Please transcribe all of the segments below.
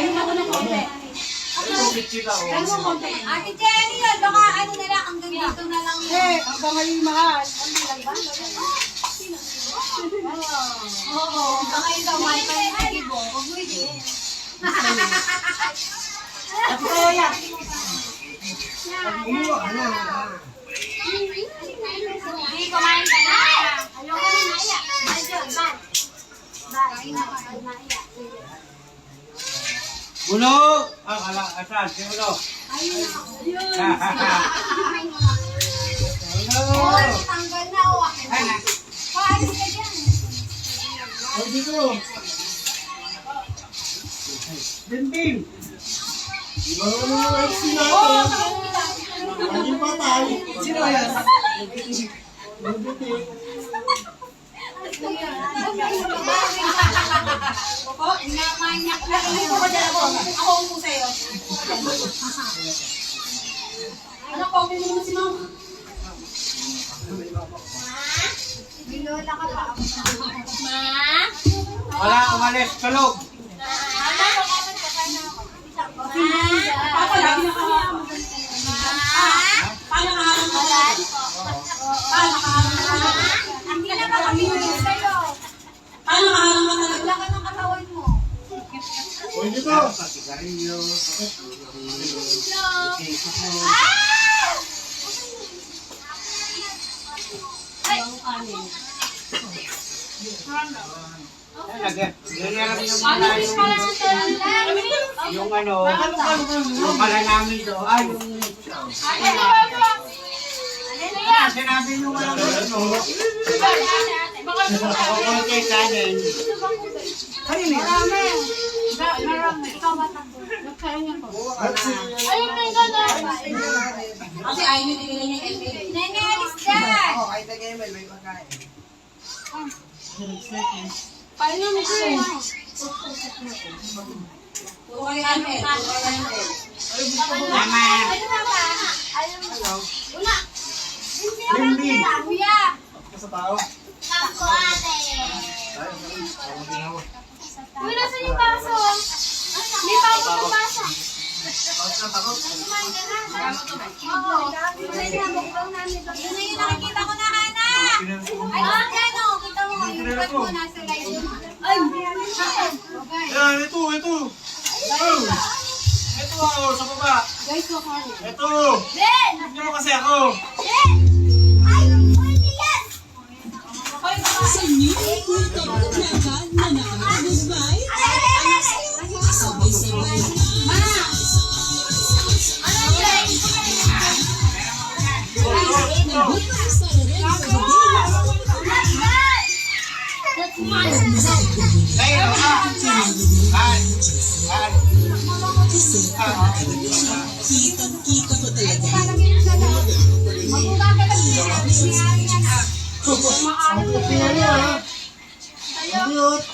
Ayun ako ng konti. Ano mo konti? Ate Jenny yun, baka ano na lang, ang ganito na lang yun. Eh, hanggang ngayon mahal. Oo, baka ikaw, Michael, sige po. Huwag mo yun. At kaya. Hindi, kumain ka na. Ayoko na naiya. Ayun, ban. Kain na ka, naiya. Ulo! Asan? Si Ulo? Ayun na. Ulo! Oo, tanggal na. O, paalis ka dyan. Ay, dito! Dinding! Iba naman yung FC Oo, natin. tanggal na. Maging patay. Sino yan? Opo, inamanyak na. Ako ba dyan ako? Ako upo sa'yo. Ano, coffee mo naman si mama? Bilola ka pa. Wala, umalis. Tulog! Papa, lagi na kami. Paano nakaharap ka? Paano nakaharap ka? Hindi na ba kami sa'yo? Paano nakaharap ka talaga? Wala ka ng katawan mo. Uy, dito. Sigarilyo. Yung ano, yung pala namin doon, ay, yung sinabi nyo walang ano, ako kay kanin. Kanina. Marami. Ikaw ba takbo? Kasi ayaw nyo nilagay niya yung LB. Nene, alis ka! Paano mo siya? Puro kayo Amel. Puro kayo Amel. Mama! Ano ba ba? Ayaw mo. Una! Hindi na kuya! Sa tao. Takbo ate! Uy, nasan yung baso? Hindi pa ako nabasa. Kumain ka na. Oo. Yun na yung mukbang namin. Yun na yung nakikita ko na, Hana. Ay, yan o. Kita mo. Yung buwan mo nasa live. Ay, okay. Yan, ito. Ito ako, sa baba. Guys, so hard. Ito. Ben! Tignan mo kasi ako. Ben! Ay, pwede yan! Sa new kulto programa na nakakagubay, sabay-sabay na bukas para rin sa Layo ka! kitang-kita ko talaga. Mabuka ka lang yan. Ang kapila niya, ha? Cute.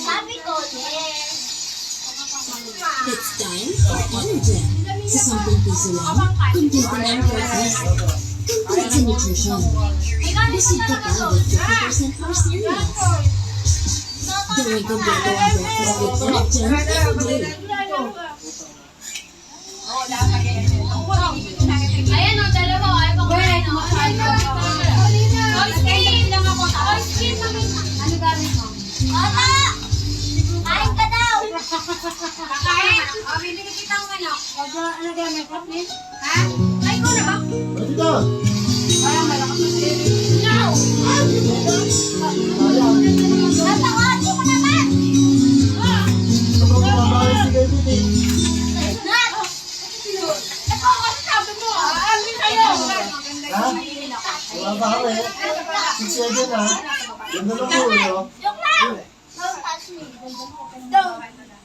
Sabi ko, yes. It's time for Energen. Sa 10 piso lang, complete ang breakfast. Complete sa nutrition. Busog ka pa with 50% more cereals. Gawin kompleto ang breakfast with Energen every day. Ayan o, dalawa. Ayaw ko kumain o. Ice cream lang ako. Ice cream namin. Ano gamit mo? Bata! Kain ka daw! Kakain? O, bibili kitang manok. Ano gamit mo, please? Ha? Ay, ko na ba? Pwede ka. Parang malakas na siya. No! Tatawagin mo naman! Kapag kumabahay si Gaby, Nat! Ito ako sabi mo. Amin kayo. ha? Kumabahay. 6-7 ha. Ganda ng ulo. Joke lang! Don't touch me. Don't.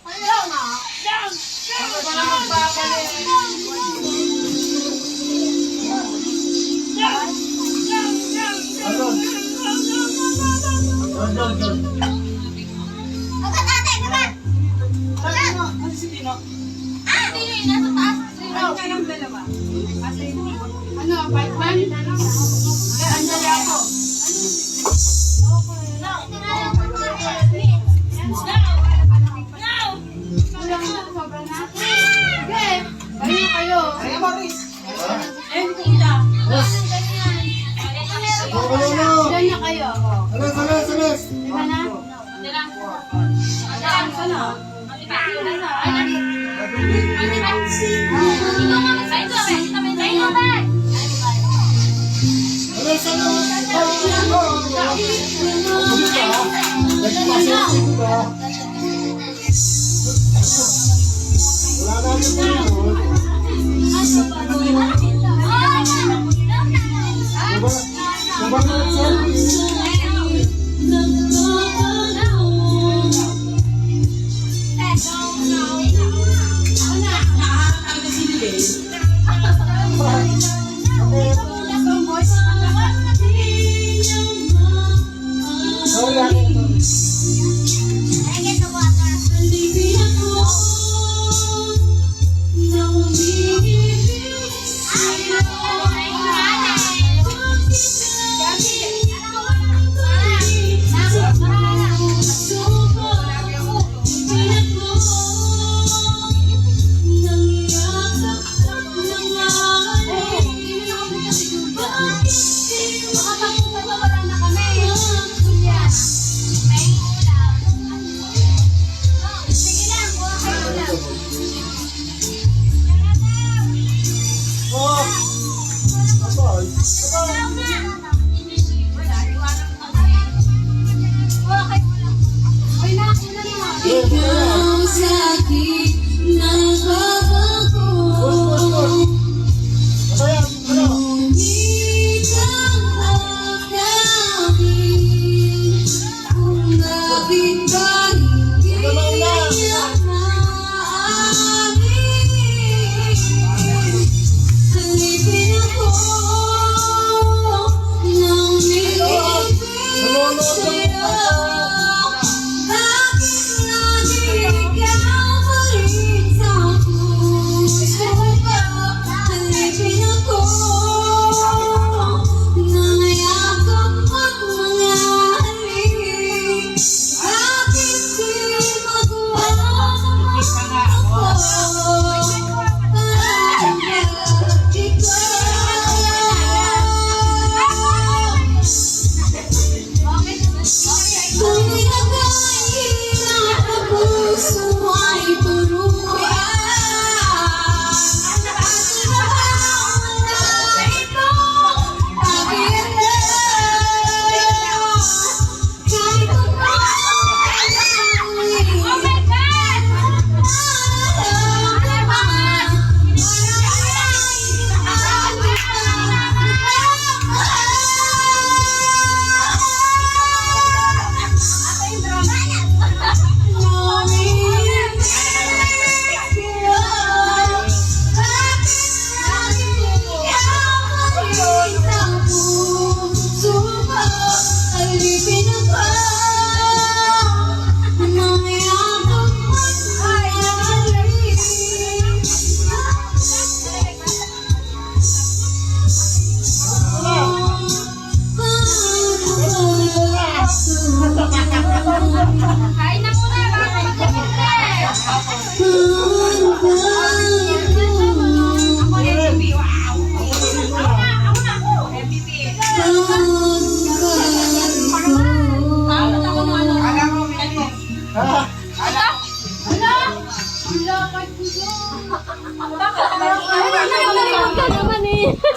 Hello na. Don't. Ano ba naman babalik? Ano? Doon. Agad ate, naman! Ano si Tino? Ah, hindi. Nasa taas. Ano kayong dalawa? Ano, apartment? Andali ako. Sobra na? Sige. Kayo na kayo. Kaya Maris. Eh, kita. Diyan na kayo. Salas. Diba na? Sana. Ikaw sa akin nagbabago. Ngunit ang akin kung bakit ba hindi niya maamin. Halipin ako nang nilibig sa'yo. Bakit lagi ikaw pa rin sa puso ko? Halipin ako nangayakap at mga halik. Bakit di magawa ako para kung pinagkahirap ang puso ay turuan. At sinabang na ito, bakit kahit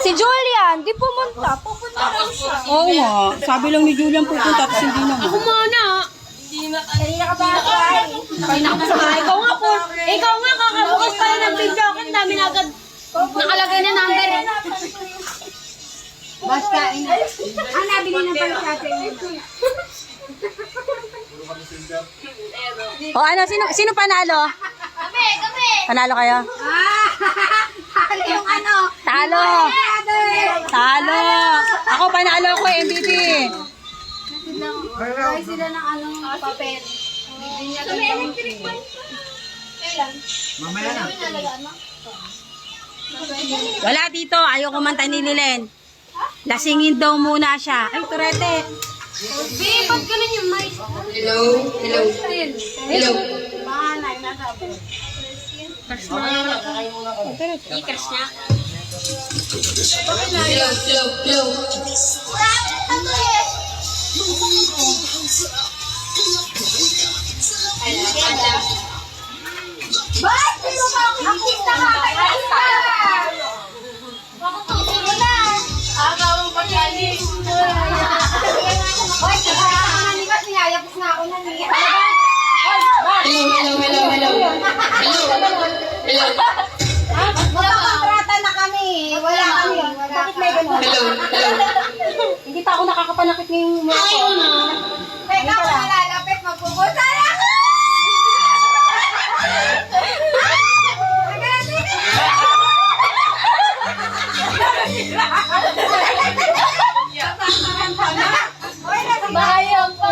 Si Julian, di pumunta. Pupunta raw siya. Oo nga. Sabi lang ni Julian pupunta, tapos hindi naman. Ako muna. Kanina ka ba? Kanina ka ba? Ikaw nga po. Ikaw nga kakabukas pa lang ng video. Ang dami na agad nakalagay na number. Basta, ang nabili ng pagkakasya. O ano, sino panalo? Kami! Panalo kayo? Talo yung ano. Talo! Talo! Ako panalo ako MVP. Kaya sila ng anong papel. Kami electric ba? Mamaya na. Wala dito, ayaw kumanta ni Lilen. Lasingin daw muna siya. Ay, turete. Babe, ba't ganun yung mic? Hello? Panay, nasa po. Ikers niya. Ba't? Sino ba ang artista ka? Makatulog mo na. Agaw mo pa galing. Oy, kaya ako nanigas, niyayapos na ako nanigas. Magpakontrata na kami. Wala kami. Bakit may ganun? Hindi pa ako nakakapanakit ngayong mukha ko. Teka, kung nalalapit, magpupunta na ako! Bayang pa.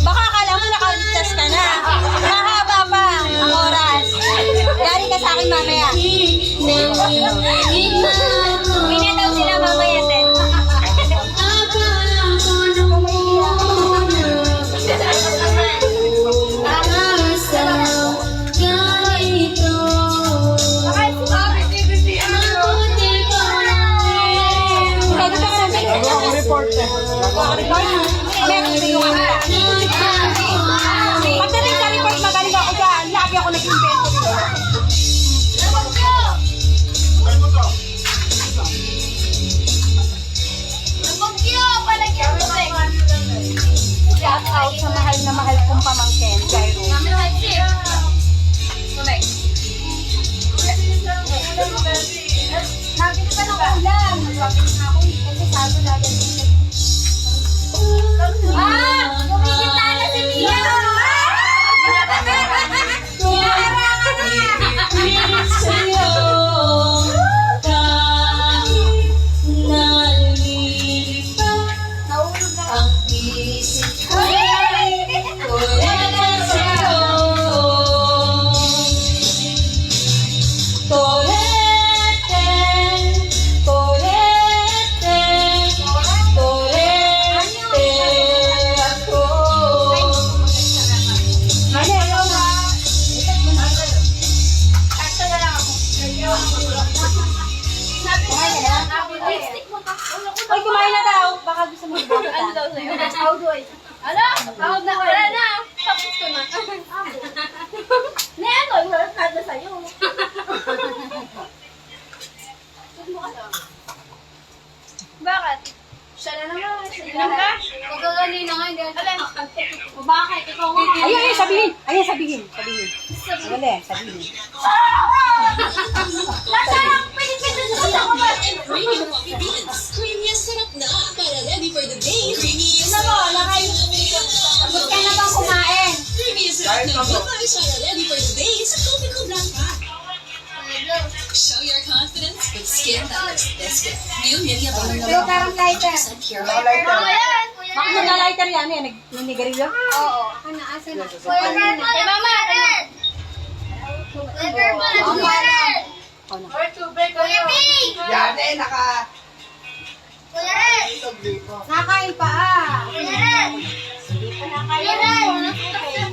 Baka akala mo nakaligtas ka na. Mahaba pa ang oras. Yari ka sa akin mamaya. Hindi daw sila mamaya, Ted. Pagdating sa report, magaling ako dyan. Lagi ako nag-invento dito. Shout out sa mahal na mahal kong pamangkin, Jairo. Nabili pa ng ulam. Nabili na ako. Kasi sabi natin. Kumikita na si Mia! Hoy, kumain na daw. Baka gusto mo ibang kita. Ano daw sa'yo? How do I? Ano? Tawag na wala na. Tapos ko na. Neto, wala na sa'yo. Bakit? Siya na naman. Inom ka? Pagkaganina nga, hindi. Alin? Bakit? Ikaw nga. Ayun, sabihin. Ayun, sabihin. Sabihin. Dali, sabihin. Nasarap pa yung pinunod ako ba? Creamy coffee beans. Creamy ang sarap na. Para ready for the day. Creamy ang Ano mo? Tapos ka na bang kumain? Creamy ang sarap na. Para ready for the day sa Coffee Co Blanca. Show your confidence with skin that looks this good. New Nivea Butter. Pero parang lighter. 100% pure. Bakit na lighter yan eh? Nanigarilyo? Oo. Ako na, asa na. Kuya Red! Kay Mama! Kuya Red! Or tubig kayo. Kuya Pig! Yate, naka... Kuya Red! Nakain pa ah. Kuya Red! Kuya Red!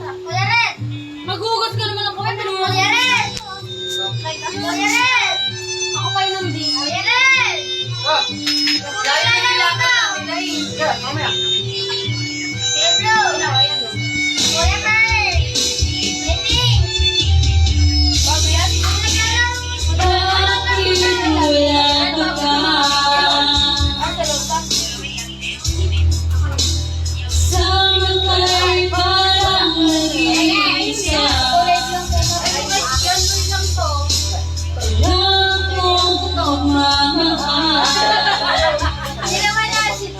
Kuya Red! Maghugot ka naman ako. Kuya Red! Kuya Red! Ako pa yun ang di. Kuya Red! Lalo na nilata namin na Yan, mamaya. Kuya Bro! Kuya Red! Kuya Pig! Bago yan? Hindi naman nasin.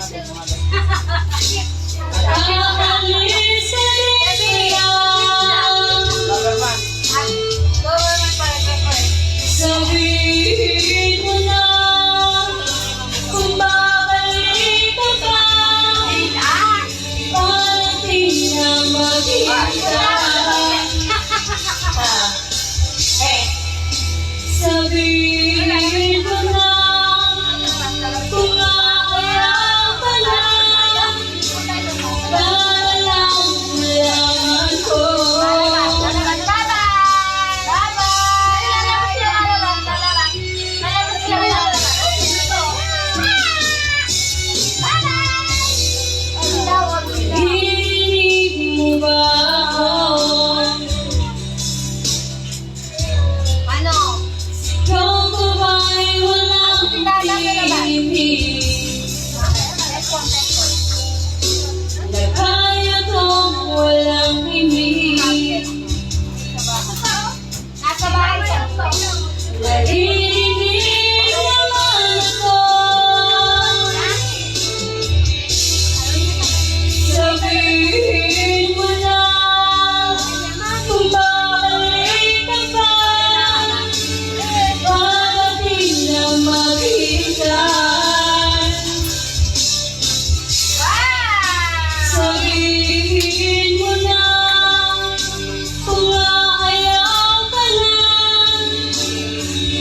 Government. Government pa rin. Sabihin mo na kung babalik ka pa. Parating na mag-isa. Sabihin mo na kung aayaw ka na. Nalaman ko. Hinig mo ba ako? Ikaw ko ba'y walang ibig? Na kaya kong walang ibig? Narinig naman ako. Sabihin mo na kung babalik ka pa. Parating na mag-ikan. Sabihin mo na kung aayaw ka na.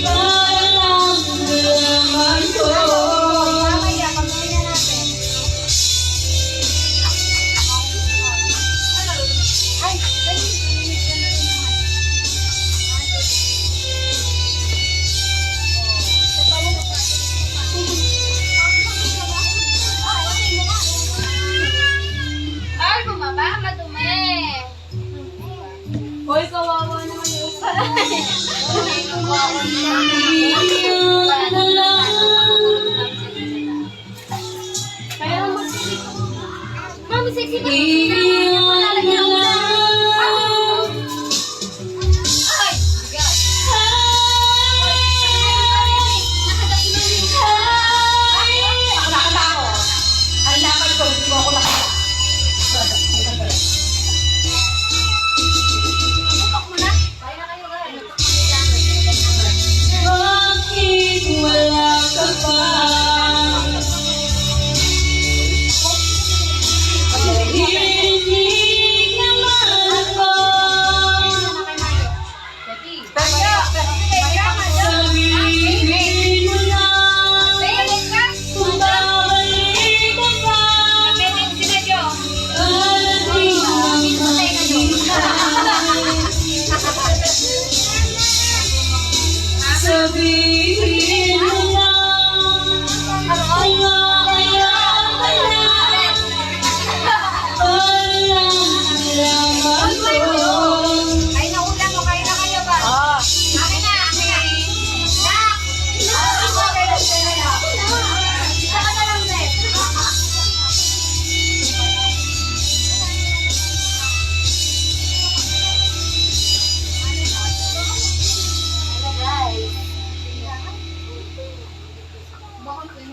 Para lang nalaman ko. Ay, bumaba, madumi. Hoy, kawawa naman yung Iyan na lang. Kaya Mami, sexy ba? Iyan na lang. Ay! Bakit wala ka pa? Narinig naman ako. Sabihin mo na kung babalik ka pa. Parating ang sabihin mo na kung aayaw ka na.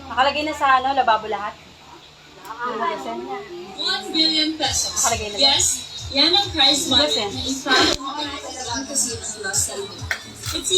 Nakalagay na sa ano, lababo lahat. 1 billion pesos. Nakalagay na ba? Yes, yan ang prize money Dosen. na ipapalit mo talaga ang kasi ng lost cellphone. It's